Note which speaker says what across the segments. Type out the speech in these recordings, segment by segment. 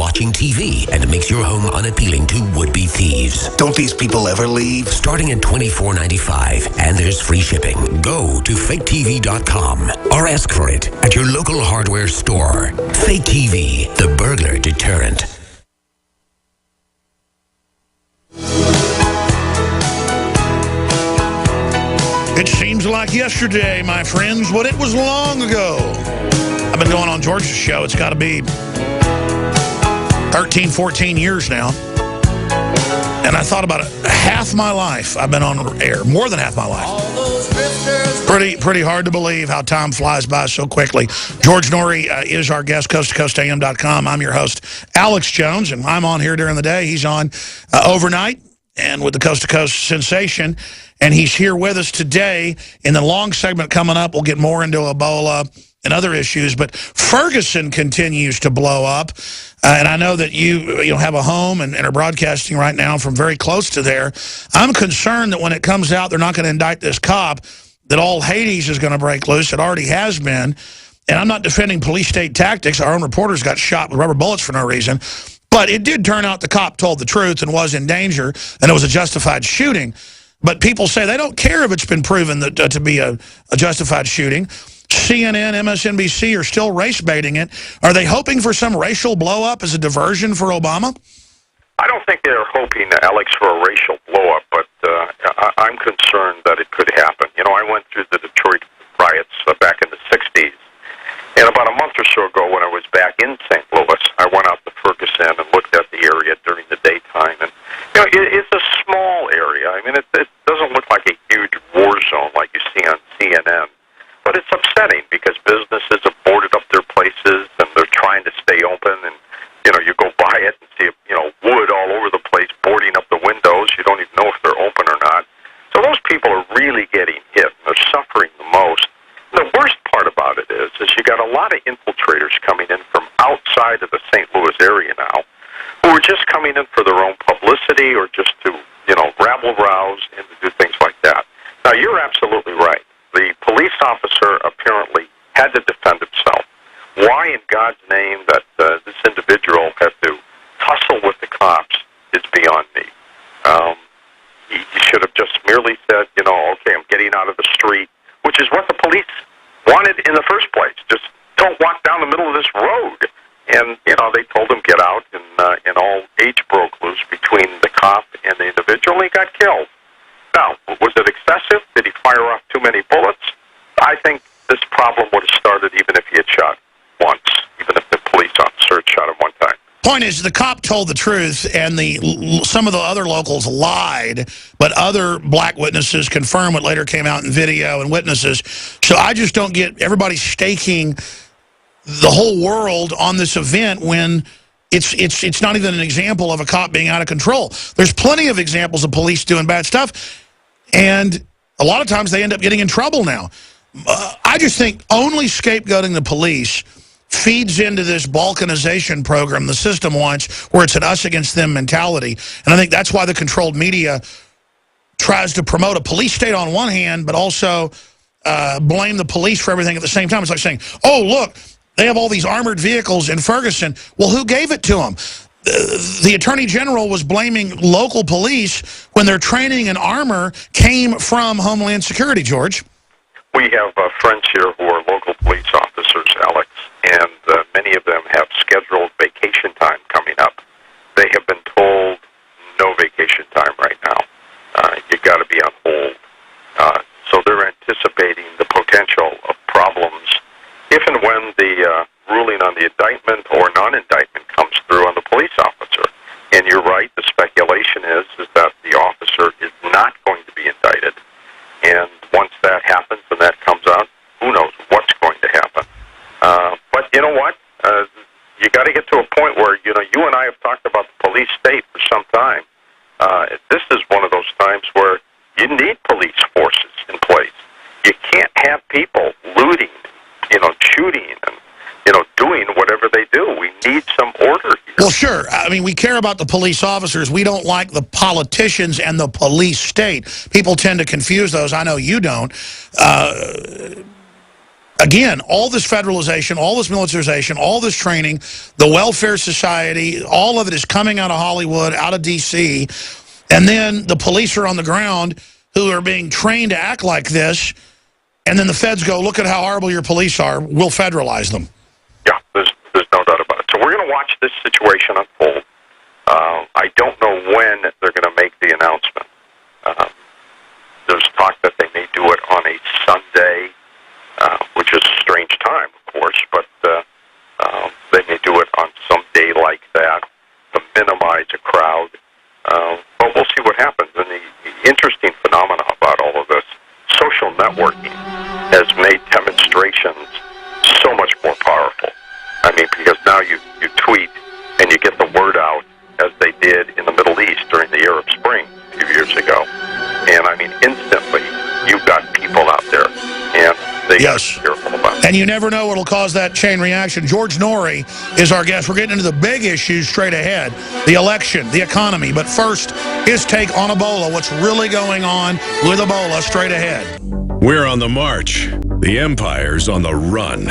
Speaker 1: watching TV and makes your home unappealing to would-be thieves.
Speaker 2: Don't these people ever leave?
Speaker 1: Starting at $24.95, and there's free shipping. Go to faketv.com or ask for it at your local hardware store. Fake TV, the burglar deterrent.
Speaker 3: It seems like yesterday, my friends, but it was long ago. I've been going on George's show. It's got to be 13, 14 years now. And I thought about it. Half my life I've been on air. More than half my life. Pretty hard to believe how time flies by so quickly. George Noory is our guest, coasttocoastam.com. I'm your host, Alex Jones, and I'm on here during the day. He's on overnight and with the Coast to Coast sensation. And he's here with us today. In the long segment coming up, we'll get more into Ebola and other issues. But Ferguson continues to blow up. And I know that you have a home and are broadcasting right now from very close to there. I'm concerned that when it comes out, they're not going to indict this cop, that all Hades is going to break loose. It already has been. And I'm not defending police state tactics. Our own reporters got shot with rubber bullets for no reason. But it did turn out the cop told the truth and was in danger, and it was a justified shooting. But people say they don't care if it's been proven that, to be a justified shooting. CNN, MSNBC are still race-baiting it. Are they hoping for some racial blow-up as a diversion for Obama?
Speaker 4: I don't think they're hoping, Alex, for a racial blow-up, but I'm concerned that it could happen. You know, I went through the Detroit riots back in the 60s, and about a month or so ago when I was back in St. Louis, I went out to Ferguson and looked at the area during the daytime. And, you know, it's a small area. I mean, it doesn't look like a huge war zone like you see on CNN. But it's upsetting because businesses have boarded up their places and they're trying to stay open. And, you know, you go by it and see, you know, wood all over the place, boarding up the windows. You don't even know if they're open or not. So those people are really getting hit. They're suffering the most. And the worst part about it is you got a lot of infiltrators coming in from outside of the St. Louis area now who are just coming in for their own publicity or just to, you know, rabble-rouse and to do things like that. Now, you're absolutely right. The police officer apparently had to defend himself. Why in God's name that this individual had to tussle with the cops is beyond me. He should have just merely said, you know, okay, I'm getting out of the street, which is what the police wanted in the first place. Just don't walk down the middle of this road. And, you know, they told him get out, and all age broke loose between the cop and the individual, and he got killed. Now, was it excessive? Did he fire off too many bullets? I think this problem would have started even if he had shot once, even if the police officer had shot him one time.
Speaker 3: Point is, the cop told the truth, and some of the other locals lied, but other black witnesses confirmed what later came out in video and witnesses. So I just don't get everybody staking the whole world on this event when it's not even an example of a cop being out of control. There's plenty of examples of police doing bad stuff, and a lot of times they end up getting in trouble now. I just think only scapegoating the police feeds into this balkanization program the system wants, where it's an us against them mentality. And I think that's why the controlled media tries to promote a police state on one hand, but also blame the police for everything at the same time. It's like saying, oh, look, they have all these armored vehicles in Ferguson. Well, who gave it to them? The Attorney General was blaming local police when their training and armor came from Homeland Security, George.
Speaker 4: We have friends here who are local police officers, Alex, and many of them have scheduled vacation time coming up. They have been told no vacation time right now. You've got to be on hold. So they're anticipating the potential of problems if and when the ruling on the indictment or non-indictment comes through on the police officer. And you're right, the speculation is that the officer is not going to be indicted. And once that happens and that comes out, who knows what's going to happen. But you know what? You got to get to a point where, you know, you and I have talked about the police state for some time. This is one of those times where you need police forces in place. You can't have people looting, you know, shooting and, you know, doing whatever they do. We need some order here.
Speaker 3: Well, sure. I mean, we care about the police officers. We don't like the politicians and the police state. People tend to confuse those. I know you don't. Again, all this federalization, all this militarization, all this training, the welfare society, all of it is coming out of Hollywood, out of D.C., and then the police are on the ground who are being trained to act like this, and then the feds go, look at how horrible your police are, we'll federalize them.
Speaker 4: Yeah, there's no doubt about it. So we're going to watch this situation unfold. I don't know when they're going to make the announcement. There's talk that they may do it on a Sunday, which is a strange time, of course, but they may do it on some day like that to minimize a crowd. But we'll see what happens. And the interesting phenomena about all of this, social networking has made demonstrations so much more powerful. I mean, because now you tweet and you get the word out as they did in the Middle East during the Arab Spring a few years ago. And, I mean, instantly, you've got people out there. And they
Speaker 3: yes.
Speaker 4: are careful about it.
Speaker 3: And you never know what will cause that chain reaction. George Noory is our guest. We're getting into the big issues straight ahead. The election, the economy. But first, his take on Ebola. What's really going on with Ebola straight ahead.
Speaker 2: We're on the march. The empire's on the run.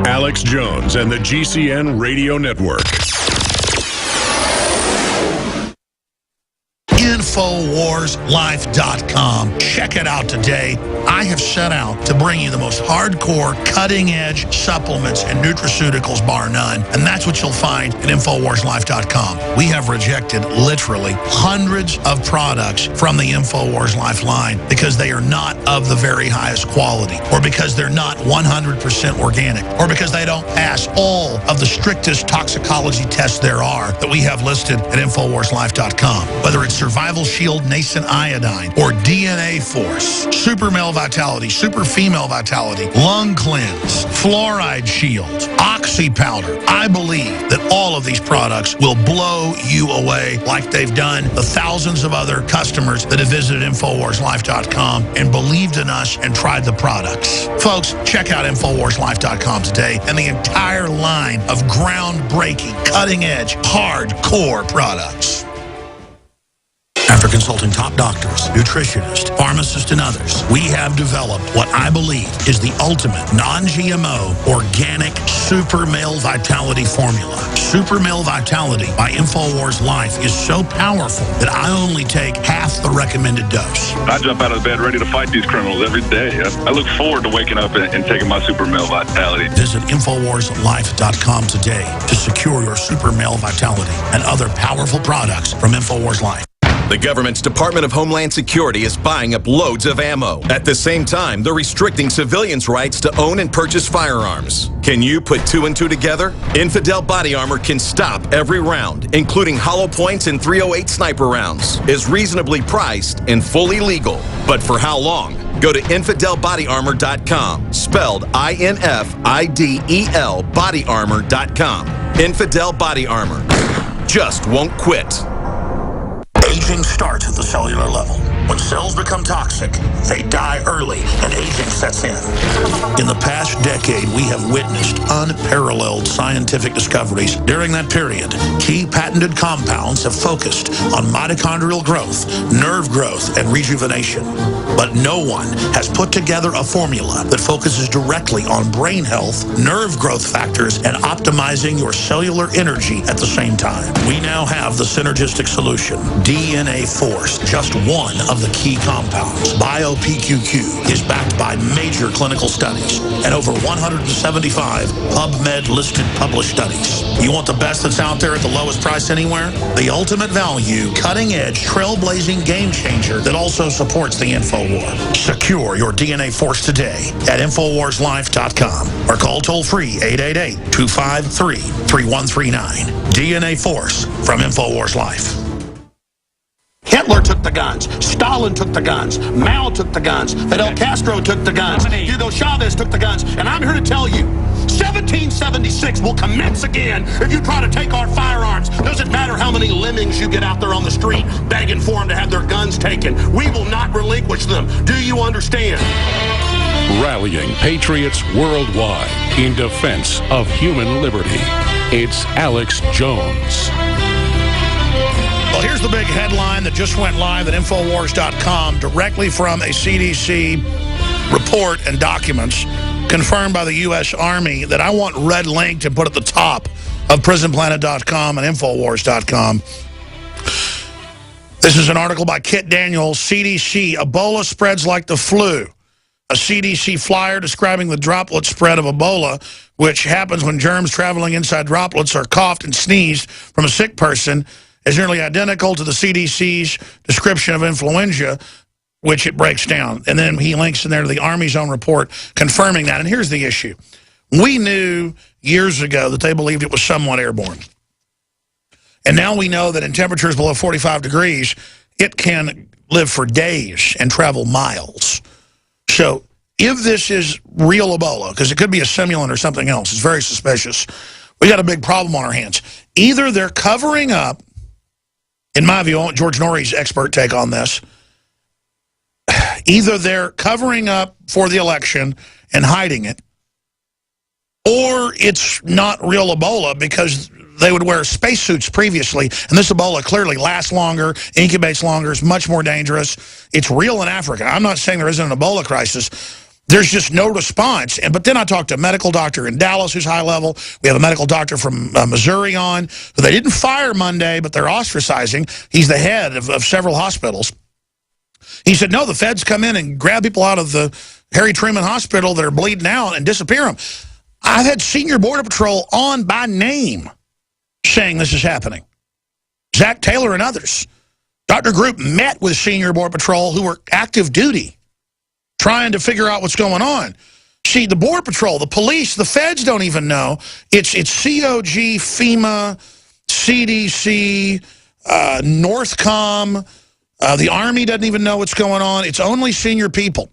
Speaker 2: Alex Jones and the GCN Radio Network.
Speaker 3: InfoWarsLife.com. Check it out today. I have set out to bring you the most hardcore, cutting-edge supplements and nutraceuticals, bar none. And that's what you'll find at InfoWarsLife.com. We have rejected literally hundreds of products from the InfoWars Life line because they are not of the very highest quality, or because they're not 100% organic, or because they don't pass all of the strictest toxicology tests there are that we have listed at InfoWarsLife.com. Whether it's Survival Shield Nascent Iodine, or DNA Force, Super Male Vitality, Super Female Vitality, Lung Cleanse, Fluoride Shield, Oxy Powder. I believe that all of these products will blow you away like they've done the thousands of other customers that have visited InfoWarsLife.com and believed in us and tried the products. Folks, check out InfoWarsLife.com today and the entire line of groundbreaking, cutting-edge, hardcore products. After consulting top doctors, nutritionists, pharmacists, and others, we have developed what I believe is the ultimate non-GMO organic Super Male Vitality formula. Super Male Vitality by InfoWars Life is so powerful that I only take half the recommended dose.
Speaker 5: I jump out of bed ready to fight these criminals every day. I look forward to waking up and taking my Super Male Vitality.
Speaker 3: Visit InfoWarsLife.com today to secure your Super Male Vitality and other powerful products from InfoWars Life.
Speaker 6: The government's Department of Homeland Security is buying up loads of ammo. At the same time, they're restricting civilians' rights to own and purchase firearms. Can you put two and two together? Infidel Body Armor can stop every round, including hollow points and .308 sniper rounds, is reasonably priced and fully legal. But for how long? Go to InfidelBodyArmor.com, spelled INFIDEL bodyarmor.com. Infidel Body Armor. Just won't quit.
Speaker 3: Aging starts at the cellular level. When cells become toxic, they die early and aging sets in. In the past decade, we have witnessed unparalleled scientific discoveries. During that period, key patented compounds have focused on mitochondrial growth, nerve growth, and rejuvenation. But no one has put together a formula that focuses directly on brain health, nerve growth factors, and optimizing your cellular energy at the same time. We now have the synergistic solution, DNA Force, just one of the key compounds. BioPQQ is backed by major clinical studies and over 175 PubMed-listed published studies. You want the best that's out there at the lowest price anywhere? The ultimate value, cutting-edge, trailblazing game changer that also supports the InfoWar. Secure your DNA Force today at InfoWarsLife.com or call toll-free 888-253-3139. DNA Force from InfoWars Life. Hitler took the guns. Stalin took the guns. Mao took the guns. Fidel Castro took the guns. Hugo Chavez took the guns. And I'm here to tell you, 1776 will commence again if you try to take our firearms. Doesn't matter how many lemmings you get out there on the street begging for them to have their guns taken. We will not relinquish them. Do you understand?
Speaker 7: Rallying patriots worldwide in defense of human liberty. It's Alex Jones.
Speaker 3: Well, here's the big headline that just went live at Infowars.com directly from a CDC report and documents. confirmed by the U.S. Army that I want red linked and put at the top of prisonplanet.com and Infowars.com. This is an article by Kit Daniels, CDC, Ebola spreads like the flu. A CDC flyer describing the droplet spread of Ebola, which happens when germs traveling inside droplets are coughed and sneezed from a sick person, is nearly identical to the CDC's description of influenza, which it breaks down. And then he links in there to the Army's own report confirming that. And here's the issue. We knew years ago that they believed it was somewhat airborne. And now we know that in temperatures below 45 degrees, it can live for days and travel miles. So if this is real Ebola, because it could be a simulant or something else, it's very suspicious, we got a big problem on our hands. Either they're covering up, in my view, I want George Noory's expert take on this, either they're covering up for the election and hiding it, or it's not real Ebola because they would wear spacesuits previously, and this Ebola clearly lasts longer, incubates longer, is much more dangerous. It's real in Africa. I'm not saying there isn't an Ebola crisis. There's just no response. But then I talked to a medical doctor in Dallas who's high level. We have a medical doctor from Missouri on, who they didn't fire Monday, but they're ostracizing. He's the head of several hospitals. He said, no, the feds come in and grab people out of the Harry Truman Hospital that are bleeding out and disappear them. I've had Senior Border Patrol on by name saying this is happening. Zach Taylor and others. Dr. Group met with Senior Border Patrol who were active duty trying to figure out what's going on. See, the Border Patrol, the police, the feds don't even know. It's COG, FEMA, CDC, Northcom. The Army doesn't even know what's going on. It's only senior people.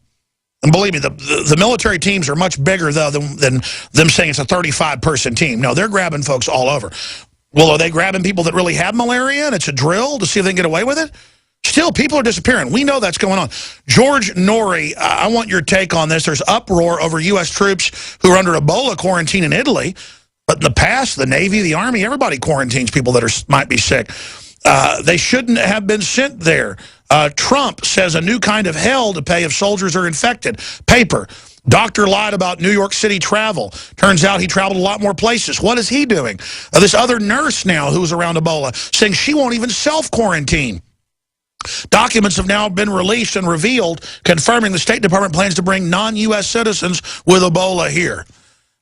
Speaker 3: And believe me, the military teams are much bigger, though, than them saying it's a 35-person team. No, they're grabbing folks all over. Well, are they grabbing people that really have malaria and it's a drill to see if they can get away with it? Still, people are disappearing. We know that's going on. George Noory, I want your take on this. There's uproar over U.S. troops who are under Ebola quarantine in Italy. But in the past, the Navy, the Army, everybody quarantines people that might be sick. They shouldn't have been sent there. Trump says a new kind of hell to pay if soldiers are infected. Paper. Doctor lied about New York City travel. Turns out he traveled a lot more places. What is he doing? This other nurse now who's around Ebola saying she won't even self-quarantine. Documents have now been released and revealed confirming the State Department plans to bring non-U.S. citizens with Ebola here.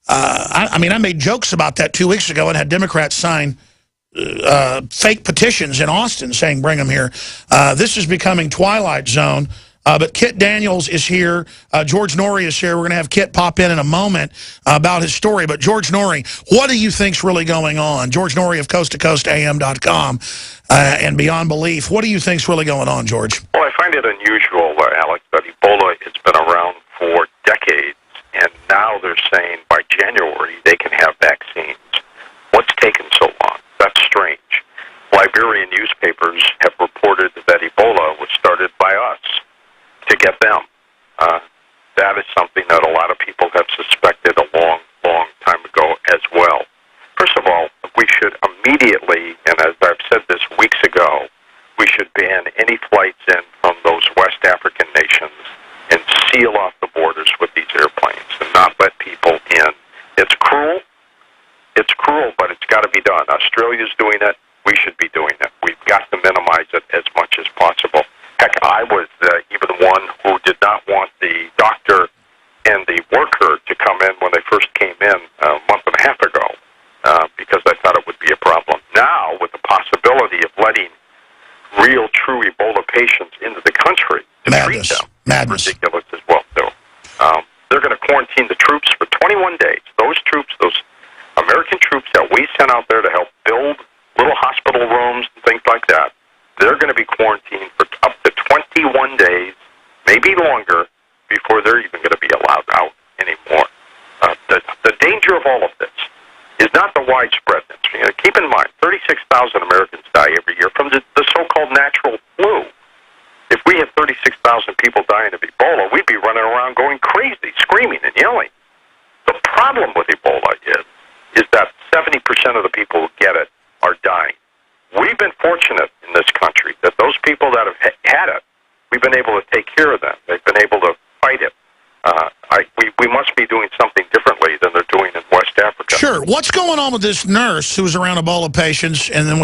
Speaker 3: I mean, I made jokes about that 2 weeks ago and had Democrats sign fake petitions in Austin saying bring them here. This is becoming Twilight Zone. But Kit Daniels is here. George Noory is here. We're going to have Kit pop in a moment about his story. But George Noory, what do you think's really going on? George Noory of coasttocoastam.com and Beyond Belief. What do you think's really going on, George?
Speaker 4: Well, I find it unusual, Alex, that Ebola has been around for decades, and now they're saying by January they can have vaccines. What's taken so long? That's strange. Liberian newspapers have reported that Ebola was started by us to get them. That is something that a lot of people have suspected a long, long time ago as well. First of all, we should immediately, and as I've said this weeks ago, we should ban any flights in from those West African nations and seal off the borders with these airplanes and not let people in. It's cruel. It's cruel, but it's got to be done. Australia's doing it. We should be doing it. We've got to minimize it as much as possible. Heck, I was even the one who did not want the doctor and the worker to come in when they first came in a month and a half ago because I thought it would be a problem. Now, with the possibility of letting real, true Ebola patients into the country to treat them,
Speaker 3: Madness.
Speaker 4: Ridiculous as well, too. They're going to quarantine the troops for 21 days. Those troops, those American troops that we sent out there to help build little hospital rooms and things like that, they're going to be quarantined for up to 21 days, maybe longer, before they're even going to be allowed out anymore. The danger of all of this is not the widespreadness. Keep in mind, 36,000 Americans die every year from the so-called natural flu. If we had 36,000 people dying of Ebola, we'd be running around going crazy, screaming and yelling. The problem with Ebola is that 70% of the people who get it are dying. We've been fortunate in this country that those people that have had it, we've been able to take care of them. They've been able to fight it. we must be doing something differently than they're doing in West Africa.
Speaker 3: Sure. What's going on with this nurse who was around Ebola patients and then was